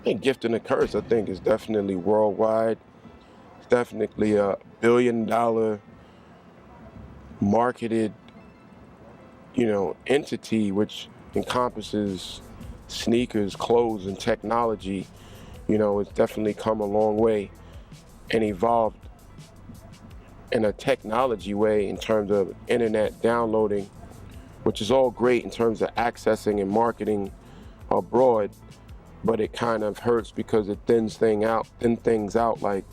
think gift and a curse, I think, is definitely worldwide. It's definitely a billion-dollar marketed, entity which encompasses sneakers, clothes, and technology. It's definitely come a long way and evolved in a technology way in terms of internet downloading, which is all great in terms of accessing and marketing abroad, but it kind of hurts because it thins things out like,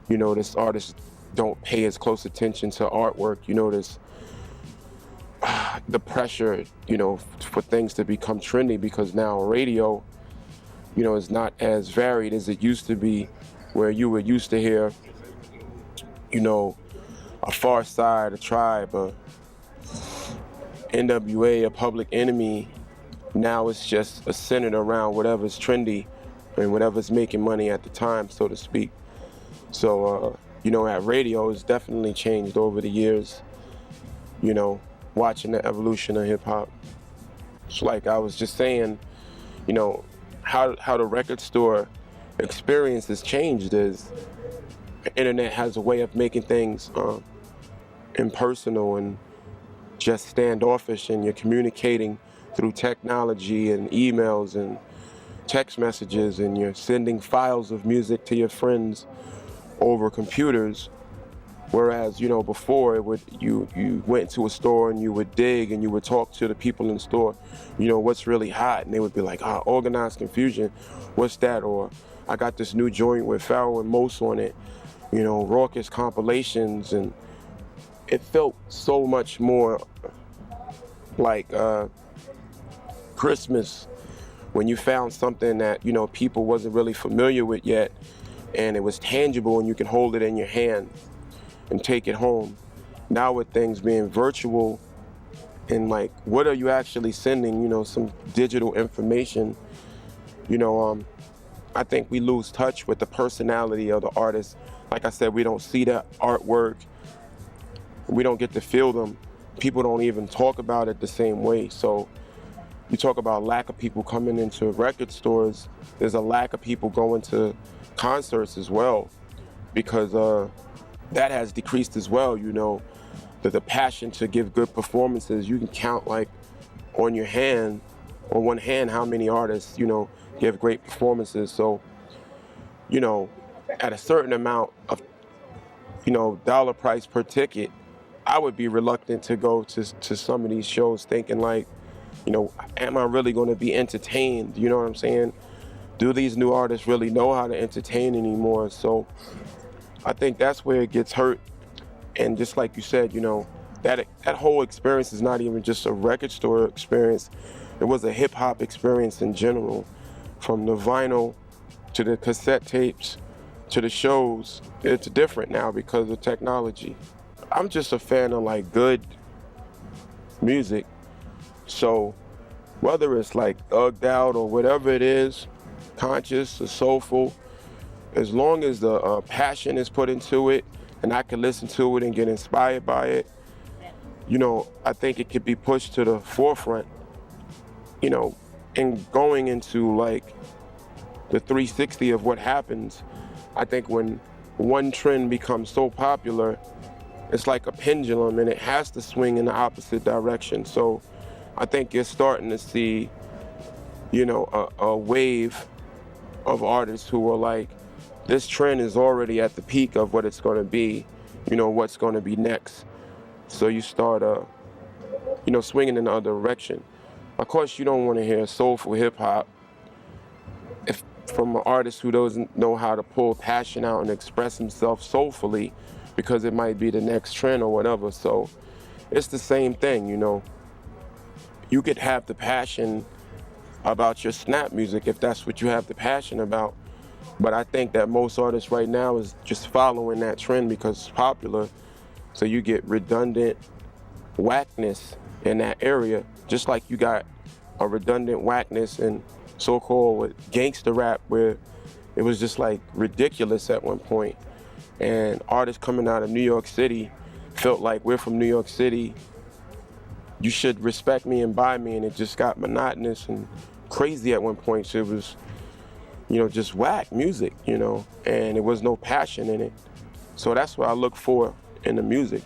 this artist don't pay as close attention to artwork. This the pressure, for things to become trendy because now radio, is not as varied as it used to be, where you were used to hear, a Far Side, a Tribe, a NWA, a Public Enemy. Now it's just centered around whatever's trendy and whatever's making money at the time, so to speak. So, at radio, it's definitely changed over the years, watching the evolution of hip hop. It's like I was just saying, how the record store experience has changed is the internet has a way of making things impersonal and just standoffish, and you're communicating through technology and emails and text messages, and you're sending files of music to your friends over computers. Whereas, before you went to a store and you would dig and you would talk to the people in the store, what's really hot, and they would be like, Organized Confusion, what's that? Or I got this new joint with Pharoahe Monch on it, raucous compilations, and it felt so much more like Christmas when you found something that, people wasn't really familiar with yet, and it was tangible and you can hold it in your hand and take it home. Now with things being virtual and like, what are you actually sending, some digital information, I think we lose touch with the personality of the artist. Like I said, we don't see the artwork, we don't get to feel them. People don't even talk about it the same way. So you talk about lack of people coming into record stores, there's a lack of people going to concerts as well, because that has decreased as well. The passion to give good performances, you can count like on one hand how many artists give great performances. So at a certain amount of dollar price per ticket, I would be reluctant to go to some of these shows thinking like, am I really going to be entertained? You know what I'm saying? Do these new artists really know how to entertain anymore? So I think that's where it gets hurt. And just like you said, that whole experience is not even just a record store experience. It was a hip hop experience in general, from the vinyl to the cassette tapes to the shows. It's different now because of technology. I'm just a fan of like good music. So whether it's like thugged out or whatever it is, conscious or soulful, as long as the passion is put into it and I can listen to it and get inspired by it, I think it could be pushed to the forefront, and going into like the 360 of what happens. I think when one trend becomes so popular, it's like a pendulum and it has to swing in the opposite direction. So I think you're starting to see, a wave of artists who are like, this trend is already at the peak of what it's going to be, what's going to be next. So you start, swinging in the other direction. Of course, you don't want to hear soulful hip hop from an artist who doesn't know how to pull passion out and express himself soulfully, because it might be the next trend or whatever. So it's the same thing, You could have the passion about your snap music if that's what you have the passion about. But I think that most artists right now is just following that trend because it's popular. So you get redundant whackness in that area, just like you got a redundant whackness in so-called gangster rap, where it was just like ridiculous at one point. And artists coming out of New York City felt like, we're from New York City, you should respect me and buy me, and it just got monotonous and crazy at one point. So it was, just whack music, and there was no passion in it. So that's what I look for in the music.